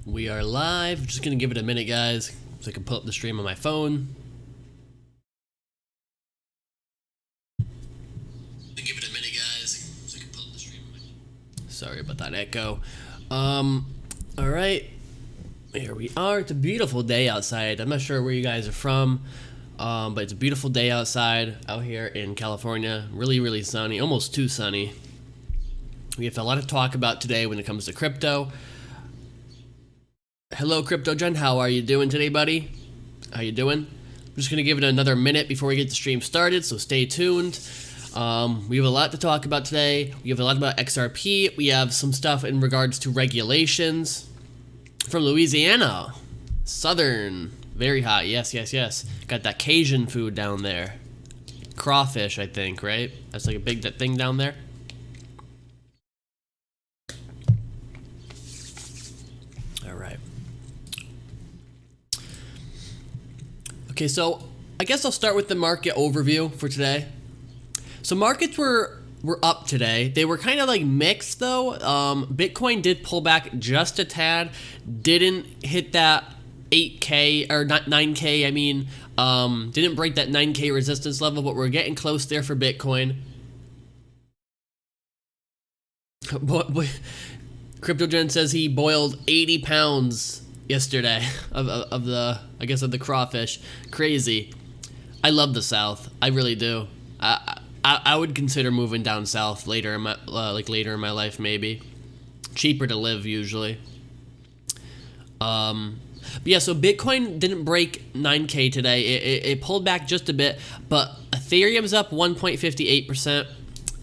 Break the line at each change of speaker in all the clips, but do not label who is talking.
We are live. Just gonna give it a minute, guys, so I can pull up the stream on my phone. Give it a minute, guys, so I can pull up the stream on my phone. Sorry about that echo. All right, here we are. It's a beautiful day outside. I'm not sure where you guys are from, but it's a beautiful day outside out here in California. Really, really sunny, almost too sunny. We have a lot to talk about today when it comes to crypto. Hello, Crypto Jen. How are you doing today, buddy? How you doing? I'm just gonna give it another minute before we get the stream started, so stay tuned. We have a lot to talk about today. We have a lot about XRP. We have some stuff in regards to regulations from Louisiana, Southern, very hot. Yes, yes, yes. Got that Cajun food down there, crawfish, I think, right? That's like a big thing down there. Okay, so I guess I'll start with the market overview for today. So markets were up today. They were kind of like mixed though. Bitcoin did pull back just a tad. Didn't hit that 8K or not 9K. I mean, didn't break that 9K resistance level, but we're getting close there for Bitcoin. CryptoGen says he boiled 80 pounds yesterday of the crawfish. Crazy. I love the South. I really do. I would consider moving down south later in my later in my life, maybe. Cheaper to live usually. But yeah, so Bitcoin didn't break 9K today. It pulled back just a bit, but Ethereum's up 1.58%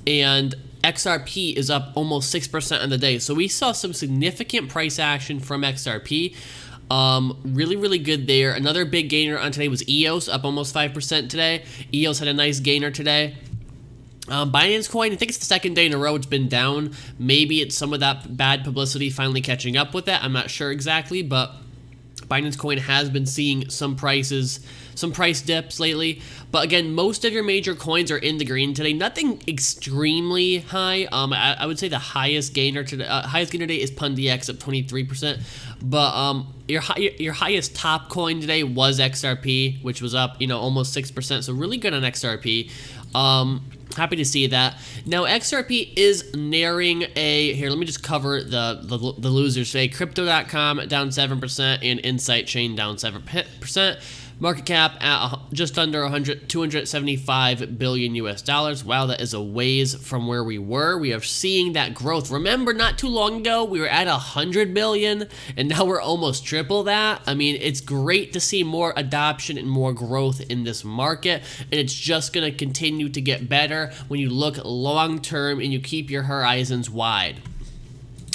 and XRP is up almost 6% on the day. So we saw some significant price action from XRP. Really, really good there. Another big gainer on today was EOS, up almost 5% today. EOS had a nice gainer today. Binance Coin, I think it's the second day in a row it's been down. Maybe it's some of that bad publicity finally catching up with that. I'm not sure exactly, but Binance Coin has been seeing some price dips lately. But again, most of your major coins are in the green today. Nothing extremely high. I would say the highest gainer today is PunDX up 23%. But your highest top coin today was XRP, which was up almost 6%. So really good on XRP. Happy to see that. Now XRP is nearing here. Let me just cover the losers today. Crypto.com down 7% and Insight Chain down 7%. Market cap at just under 275 billion US dollars. Wow, that is a ways from where we were. We are seeing that growth. Remember, not too long ago, we were at 100 billion, and now we're almost triple that. I mean, it's great to see more adoption and more growth in this market, and it's just going to continue to get better when you look long term and you keep your horizons wide.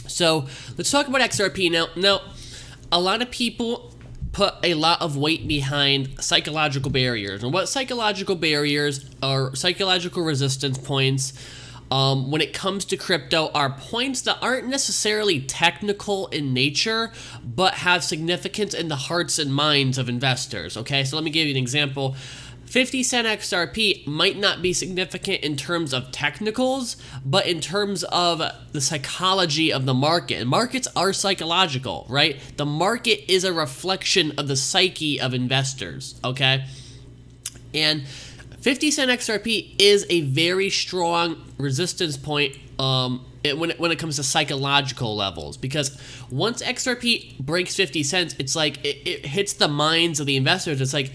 So let's talk about XRP now. Now, a lot of people put a lot of weight behind psychological barriers. And what psychological barriers are psychological resistance points when it comes to crypto are points that aren't necessarily technical in nature, but have significance in the hearts and minds of investors. Okay, so let me give you an example. 50-cent XRP might not be significant in terms of technicals, but in terms of the psychology of the market. And markets are psychological, right? The market is a reflection of the psyche of investors, okay? And 50-cent XRP is a very strong resistance point when it comes to psychological levels, because once XRP breaks 50 cents, it's like it hits the minds of the investors. It's like,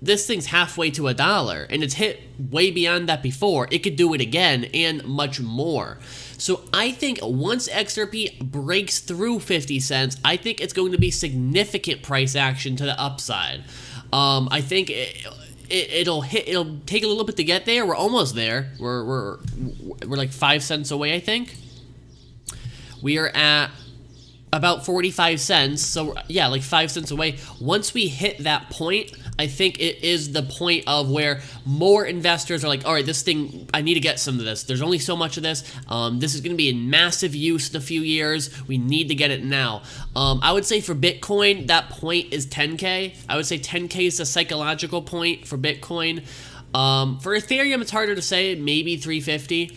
this thing's halfway to $1, and it's hit way beyond that before. It could do it again and much more. So I think once XRP breaks through 50 cents, I think it's going to be significant price action to the upside. I think it'll take a little bit to get there. We're almost there. We're like 5 cents away, I think. We are at about 45 cents. So yeah, like 5 cents away. Once we hit that point, I think it is the point of where more investors are like, all right, this thing, I need to get some of this. There's only so much of this. This is going to be in massive use in a few years. We need to get it now. I would say for Bitcoin, that point is 10K. I would say 10K is the psychological point for Bitcoin. For Ethereum, it's harder to say, maybe 350.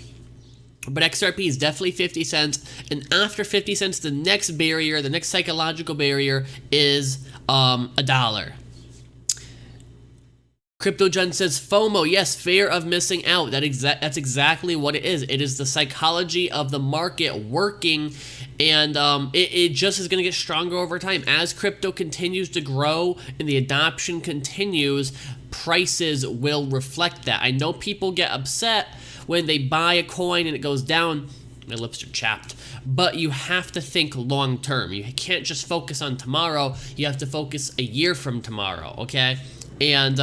But XRP is definitely 50 cents. And after 50 cents, the next barrier, the next psychological barrier is $1. CryptoGen says FOMO, yes, fear of missing out. That's exactly what it is. It is the psychology of the market working, and it just is going to get stronger over time. As crypto continues to grow and the adoption continues, prices will reflect that. I know people get upset when they buy a coin and it goes down. My lips are chapped. But you have to think long term. You can't just focus on tomorrow. You have to focus a year from tomorrow, okay? And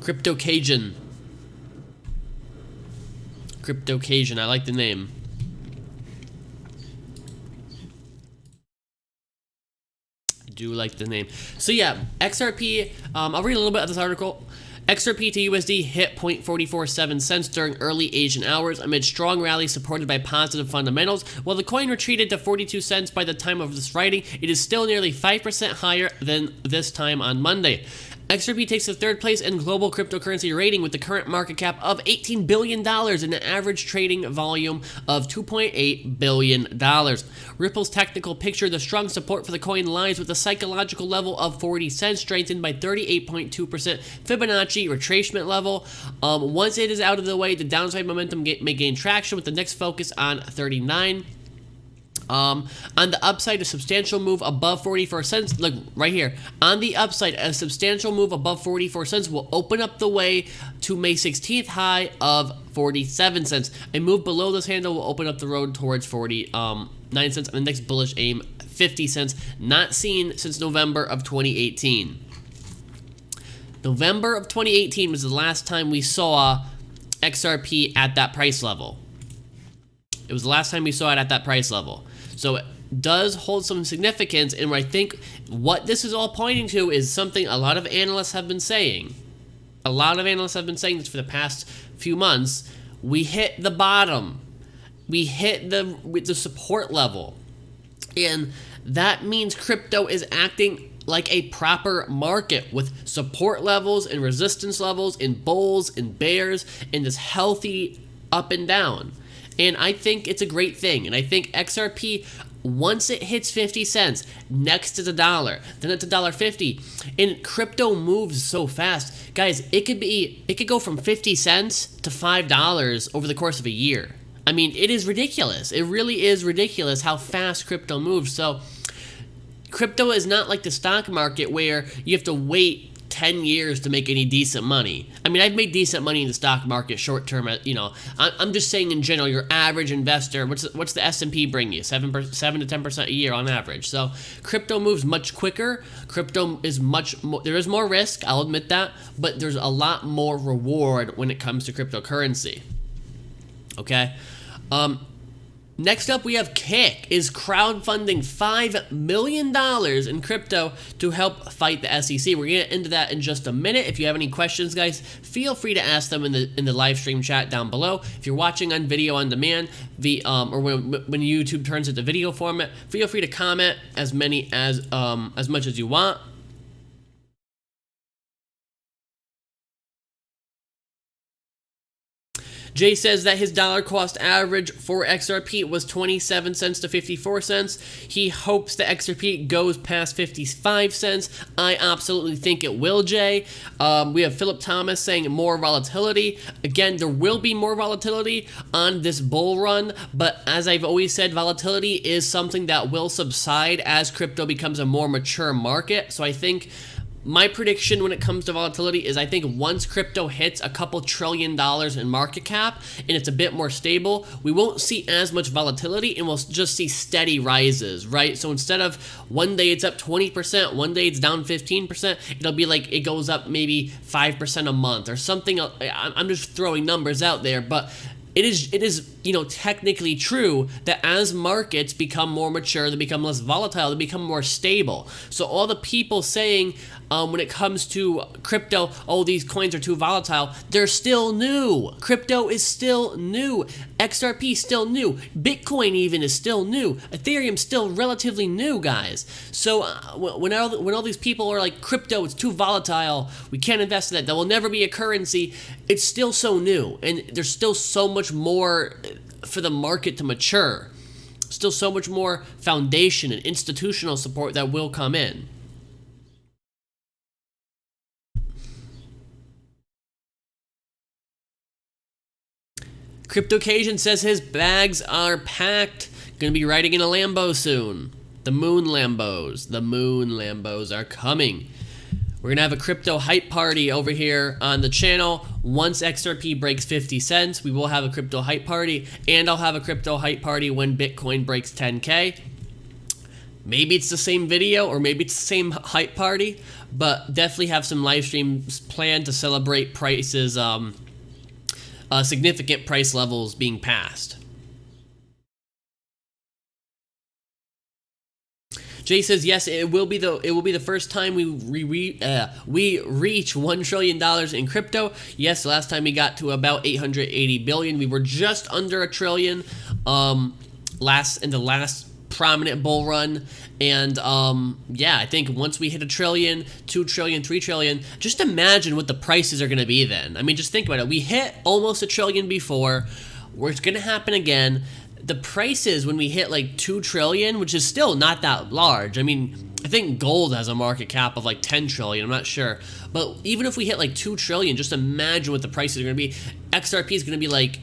Crypto Cajun, I like the name. I do like the name. So yeah, XRP, I'll read a little bit of this article. XRP to USD hit 0.447 cents during early Asian hours amid strong rally supported by positive fundamentals. While the coin retreated to 42 cents by the time of this writing, it is still nearly 5% higher than this time on Monday. XRP takes the third place in global cryptocurrency rating with the current market cap of $18 billion and an average trading volume of $2.8 billion. Ripple's technical picture, the strong support for the coin lies with a psychological level of 40 cents, strengthened by 38.2% Fibonacci retracement level. Once it is out of the way, the downside momentum may gain traction with the next focus on 39. On the upside, a substantial move above 44 cents. Look, right here. On the upside, a substantial move above 44 cents will open up the way to May 16th high of 47 cents. A move below this handle will open up the road towards 49 cents. And the next bullish aim, 50 cents. Not seen since November of 2018. November of 2018 was the last time we saw XRP at that price level. It was the last time we saw it at that price level. So it does hold some significance, and I think what this is all pointing to is something a lot of analysts have been saying. A lot of analysts have been saying this for the past few months. We hit the bottom. We hit the support level. And that means crypto is acting like a proper market with support levels and resistance levels and bulls and bears and this healthy up and down. And I think it's a great thing. And I think XRP, once it hits 50 cents, next is $1, then it's $1.50. And crypto moves so fast. Guys, it could go from 50 cents to $5 over the course of a year. I mean, it is ridiculous. It really is ridiculous how fast crypto moves. So crypto is not like the stock market where you have to wait 10 years to make any decent money. I mean, I've made decent money in the stock market short term. You know, I'm just saying in general, your average investor, what's the S&P bring you? 7 to 10% a year on average. So crypto moves much quicker. Crypto is much more, there is more risk, I'll admit that, but there's a lot more reward when it comes to cryptocurrency. Okay. Next up, we have Kick is crowdfunding $5 million in crypto to help fight the SEC. We're gonna get into that in just a minute. If you have any questions, guys, feel free to ask them in the live stream chat down below. If you're watching on video on demand, or when YouTube turns it to video format, feel free to comment as much as you want. Jay says that his dollar cost average for XRP was 27 cents to 54 cents. He hopes the XRP goes past 55 cents. I absolutely think it will, Jay. We have Philip Thomas saying more volatility. Again, there will be more volatility on this bull run, but as I've always said, volatility is something that will subside as crypto becomes a more mature market. So I think my prediction when it comes to volatility is I think once crypto hits a couple $1 trillion in market cap and it's a bit more stable, we won't see as much volatility and we'll just see steady rises, right? So instead of one day it's up 20%, one day it's down 15%, it'll be like it goes up maybe 5% a month or something. I'm just throwing numbers out there, but it is technically true that as markets become more mature, they become less volatile, they become more stable. So all the people saying when it comes to crypto, oh, these coins are too volatile, they're still new. Crypto is still new. XRP still new. Bitcoin even is still new. Ethereum still relatively new, guys. So when all these people are like, crypto, it's too volatile, we can't invest in that will never be a currency, it's still so new. And there's still so much more for the market to mature. Still so much more foundation and institutional support that will come in. CryptoCasian says his bags are packed. Gonna be riding in a Lambo soon. The moon Lambos are coming. We're gonna have a crypto hype party over here on the channel. Once XRP breaks 50 cents, we will have a crypto hype party, and I'll have a crypto hype party when Bitcoin breaks 10K. Maybe it's the same video, or maybe it's the same hype party, but definitely have some live streams planned to celebrate prices, significant price levels being passed. Jay says yes, it will be the first time we reach $1 trillion in crypto. Yes, last time we got to about 880 billion. We were just under $1 trillion in the last prominent bull run. And yeah, I think once we hit $1 trillion, $2 trillion, $3 trillion, just imagine what the prices are going to be then. I mean, just think about it. We hit almost $1 trillion before. It's going to happen again. The prices when we hit like 2 trillion, which is still not that large. I mean, I think gold has a market cap of like 10 trillion. I'm not sure. But even if we hit like 2 trillion, just imagine what the prices are going to be. XRP is going to be like,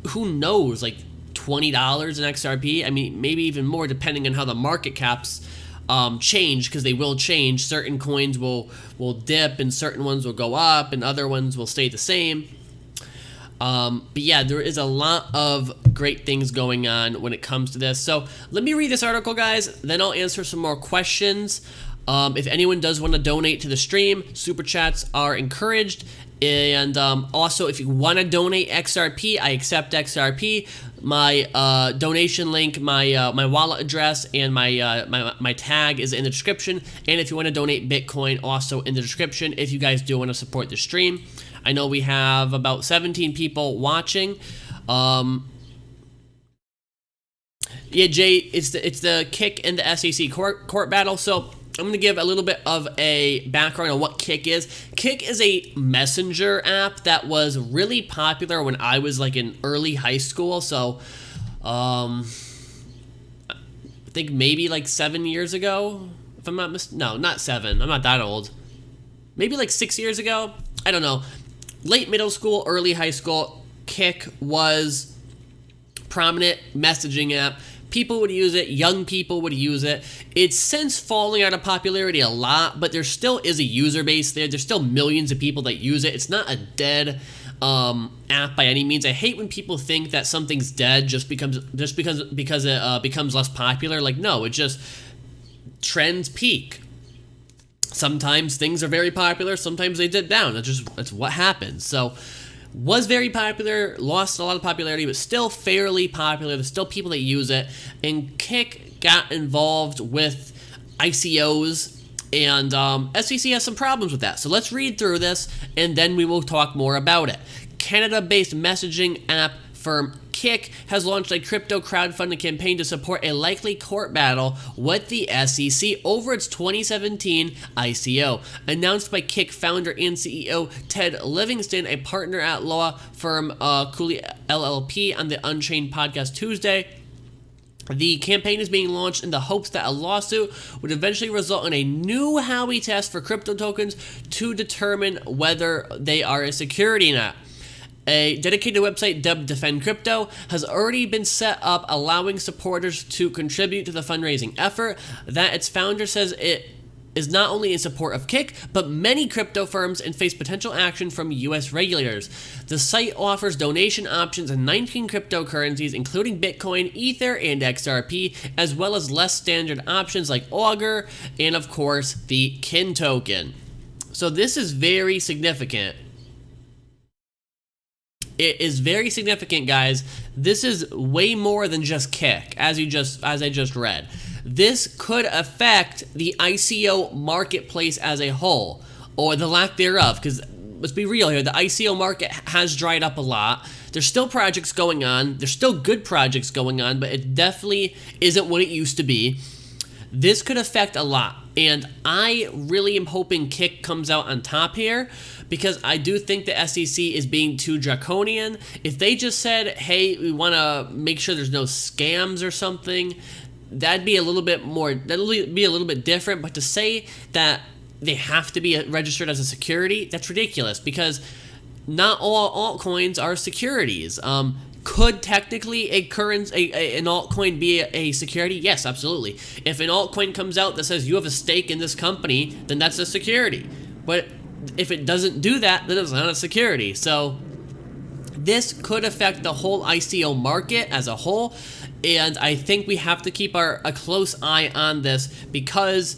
who knows, like $20 in XRP. I mean, maybe even more depending on how the market caps change, because they will change. Certain coins will dip and certain ones will go up and other ones will stay the same. But yeah, there is a lot of great things going on when it comes to this. So let me read this article, guys, then I'll answer some more questions. If anyone does want to donate to the stream, super chats are encouraged. And also, if you want to donate XRP, I accept XRP. My donation link, my wallet address, and my tag is in the description. And if you want to donate Bitcoin, also in the description, if you guys do want to support the stream. I know we have about 17 people watching. Yeah, Jay, it's the Kick and the SEC court battle. So I'm going to give a little bit of a background on what Kick is. Kick is a messenger app that was really popular when I was like in early high school. So I think maybe like 7 years ago, if I'm not no, not 7. I'm not that old. Maybe like 6 years ago. I don't know. Late middle school, early high school, Kick was prominent messaging app. People would use it. Young people would use it. It's since falling out of popularity a lot, but there still is a user base there. There's still millions of people that use it. It's not a dead app by any means. I hate when people think that something's dead just because it becomes less popular. Like, no, it just trends peak. Sometimes things are very popular, sometimes they dip down. That's what happens. So, was very popular, lost a lot of popularity, but still fairly popular. There's still people that use it. And Kick got involved with ICOs, and SEC has some problems with that. So let's read through this, and then we will talk more about it. Canada-based messaging app firm Kick has launched a crypto crowdfunding campaign to support a likely court battle with the SEC over its 2017 ICO. Announced by Kick founder and CEO Ted Livingston, a partner at law firm Cooley LLP, on the Unchained podcast Tuesday. The campaign is being launched in the hopes that a lawsuit would eventually result in a new Howey test for crypto tokens to determine whether they are a security or not. A dedicated website dubbed Defend Crypto has already been set up, allowing supporters to contribute to the fundraising effort. That its founder says it is not only in support of Kick, but many crypto firms, and face potential action from U.S. regulators. The site offers donation options in 19 cryptocurrencies, including Bitcoin, Ether, and XRP, as well as less standard options like Augur, and of course, the Kin token. So this is very significant. It is very significant, guys. This is way more than just Kick, as I just read. This could affect the ICO marketplace as a whole, or the lack thereof, because let's be real here, the ICO market has dried up a lot. There's still projects going on. There's still good projects going on, but it definitely isn't what it used to be. This could affect a lot, and I really am hoping Kick comes out on top here, because I do think the SEC is being too draconian. If they just said, hey, we want to make sure there's no scams or something, that'd be a little bit more, that'll be a little bit different. But to say that they have to be registered as a security, that's ridiculous, because not all altcoins are securities. Could technically an altcoin be a security? Yes, absolutely. If an altcoin comes out that says you have a stake in this company, then that's a security. But if it doesn't do that, then it's not a security. So this could affect the whole ICO market as a whole, and I think we have to keep a close eye on this, because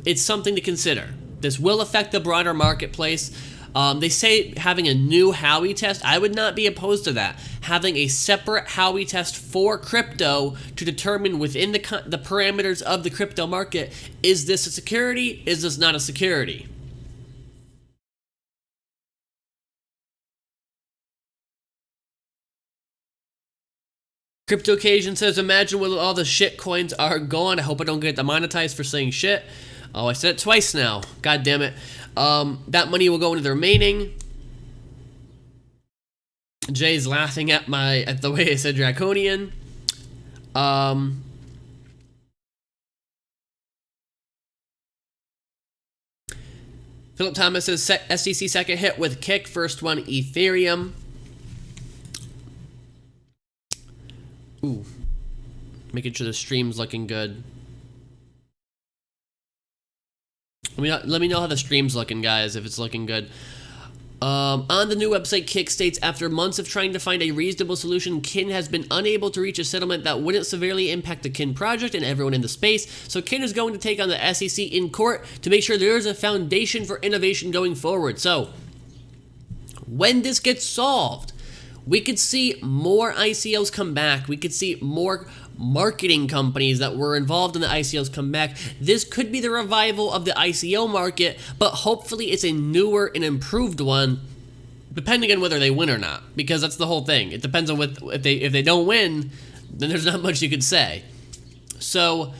it's something to consider. This will affect the broader marketplace. They say having a new Howey test, I would not be opposed to that. Having a separate Howey test for crypto to determine within the parameters of the crypto market, is this a security? Is this not a security? Crypto Occasion says, imagine when all the shit coins are gone. I hope I don't get demonetized for saying shit. Oh, I said it twice now. God damn it. That money will go into the remaining. Jay's laughing at the way I said draconian. Philip Thomas says SEC second hit with Kick, first one Ethereum. Ooh, making sure the stream's looking good. Let me know how the stream's looking, guys, if it's looking good. On the new website, Kick states, after months of trying to find a reasonable solution, Kin has been unable to reach a settlement that wouldn't severely impact the Kin project and everyone in the space, so Kin is going to take on the SEC in court to make sure there is a foundation for innovation going forward. So, when this gets solved, we could see more ICOs come back. We could see more marketing companies that were involved in the ICOs come back. This could be the revival of the ICO market, but hopefully it's a newer and improved one, depending on whether they win or not, because that's the whole thing. It depends on if they don't win, then there's not much you could say. So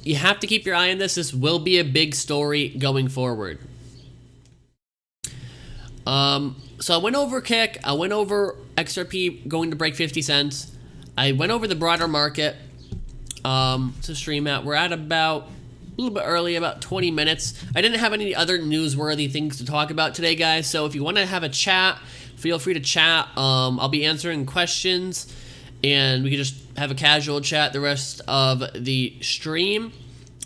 you have to keep your eye on this. This will be a big story going forward. So I went over Kick, I went over XRP going to break 50 cents. I went over the broader market to stream at. We're at about a little bit early, about 20 minutes. I didn't have any other newsworthy things to talk about today, guys. So if you want to have a chat, feel free to chat. I'll be answering questions, and we can just have a casual chat the rest of the stream.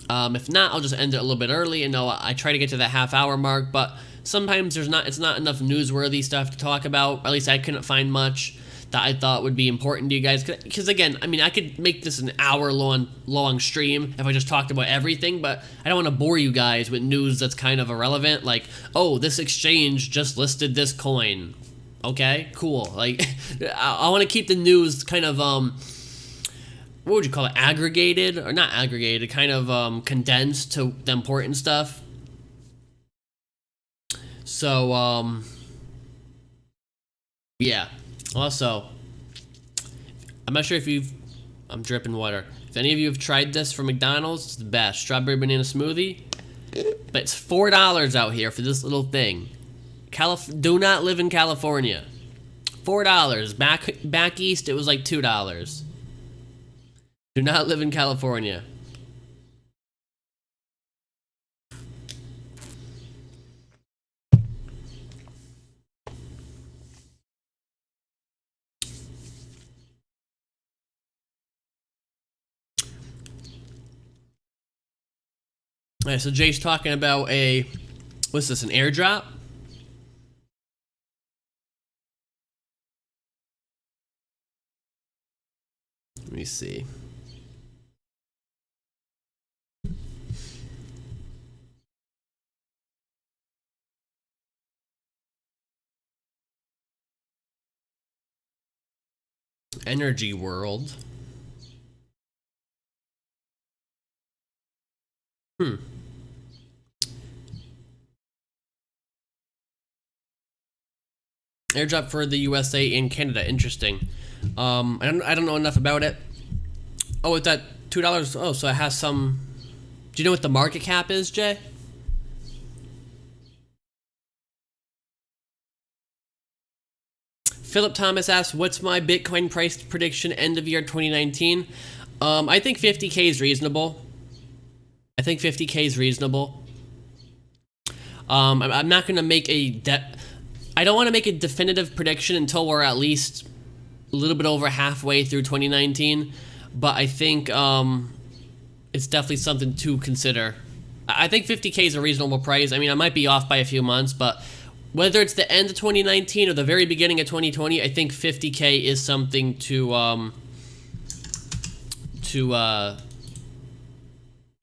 If not, I'll just end it a little bit early. And I try to get to that half-hour mark, but sometimes it's not enough newsworthy stuff to talk about. At least I couldn't find much that I thought would be important to you guys. Because again, I mean, I could make this an hour-long stream if I just talked about everything, but I don't want to bore you guys with news that's kind of irrelevant. Like, oh, this exchange just listed this coin. Okay, cool. Like, I want to keep the news kind of, what would you call it? Aggregated? Or not aggregated, kind of condensed to the important stuff. So, yeah. Also, I'm not sure if I'm dripping water. If any of you have tried this from McDonald's, it's the best. Strawberry banana smoothie. But it's $4 out here for this little thing. Do not live in California. $4. Back east, it was like $2. Do not live in California. Alright, so Jay's talking about what's this, an airdrop? Let me see. Energy world. Airdrop for the USA and Canada. Interesting. I don't know enough about it. Oh, it's at $2. Oh, so it has some. Do you know what the market cap is, Jay? Philip Thomas asks, "What's my Bitcoin price prediction end of year 2019?" I think 50K is reasonable. I think 50K is reasonable. I'm not gonna make I don't want to make a definitive prediction until we're at least a little bit over halfway through 2019, but I think it's definitely something to consider. I think 50K is a reasonable price. I mean, I might be off by a few months, but whether it's the end of 2019 or the very beginning of 2020, I think 50K is something to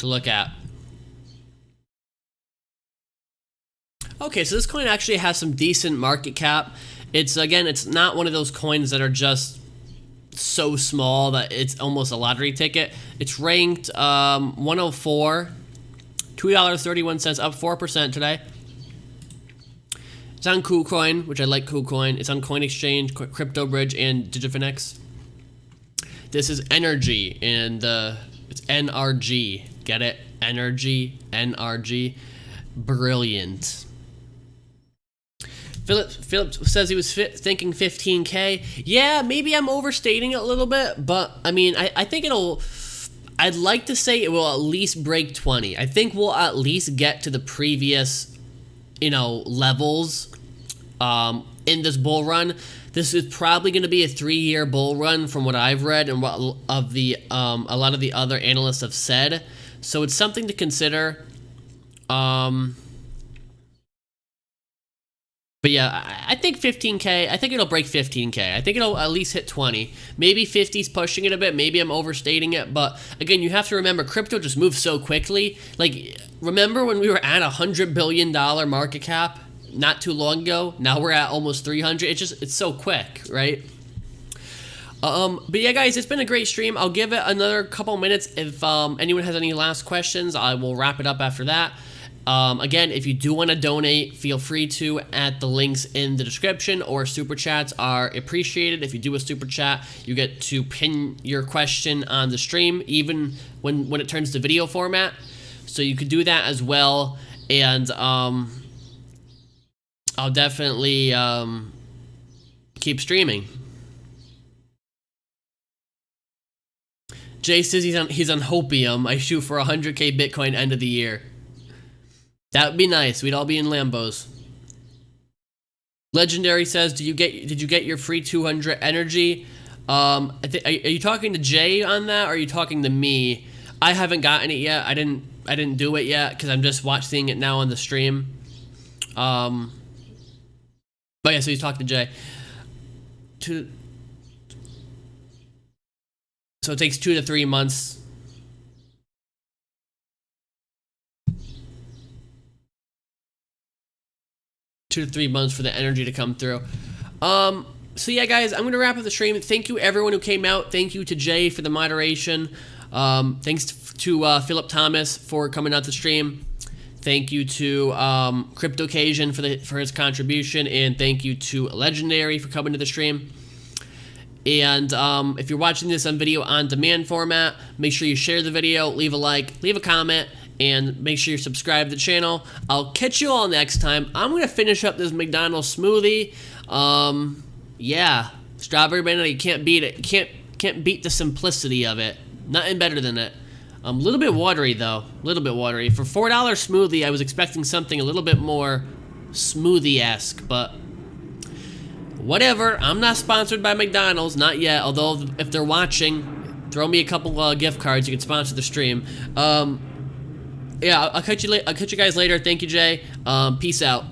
look at. Okay, so this coin actually has some decent market cap. It's not one of those coins that are just so small that it's almost a lottery ticket. It's ranked 104, $2.31, up 4% today. It's on KuCoin, which I like KuCoin. It's on Coin Exchange, Crypto Bridge, and Digifinex. This is Energy, and it's NRG. Get it? Energy, NRG. Brilliant. Philip says he was thinking 15K. Yeah, maybe I'm overstating it a little bit, but I mean, I think I'd like to say it will at least break 20. I think we'll at least get to the previous, levels in this bull run. This is probably going to be a 3-year bull run from what I've read and what of the a lot of the other analysts have said. So it's something to consider. But yeah, I think 15K, I think it'll break 15K. I think it'll at least hit 20. Maybe 50's pushing it a bit. Maybe I'm overstating it. But again, you have to remember, crypto just moves so quickly. Like, remember when we were at $100 billion market cap not too long ago? Now we're at almost 300. It's so quick, right? But yeah, guys, it's been a great stream. I'll give it another couple minutes. If anyone has any last questions, I will wrap it up after that. Again, if you do want to donate, feel free to at the links in the description, or super chats are appreciated. If you do a super chat, you get to pin your question on the stream, even when it turns to video format. So you could do that as well, and I'll definitely keep streaming. Jay says he's on Hopium. I shoot for 100K Bitcoin end of the year. That would be nice. We'd all be in Lambos. Legendary says, did you get your free 200 energy? Are you talking to Jay on that, or are you talking to me? I haven't gotten it yet. I didn't do it yet because I'm just watching it now on the stream. But yeah, so he's talking to Jay. So it takes 2 to 3 months. For the energy to come through. So yeah, guys, I'm gonna wrap up the stream. Thank you everyone who came out. Thank you to Jay for the moderation. Thanks to Philip Thomas for coming out the stream. Thank you to CryptoCasion for his contribution, and thank you to Legendary for coming to the stream. And if you're watching this on video on demand format, make sure you share the video, leave a like, leave a comment, and make sure you subscribe to the channel. I'll catch you all next time. I'm going to finish up this McDonald's smoothie. Yeah, strawberry banana, you can't beat it. Can't beat the simplicity of it. Nothing better than it. A little bit watery, though. A little bit watery. For $4 smoothie, I was expecting something a little bit more smoothie-esque, but whatever. I'm not sponsored by McDonald's, not yet. Although, if they're watching, throw me a couple gift cards. You can sponsor the stream. Yeah, I'll catch you guys later. Thank you, Jay. Peace out.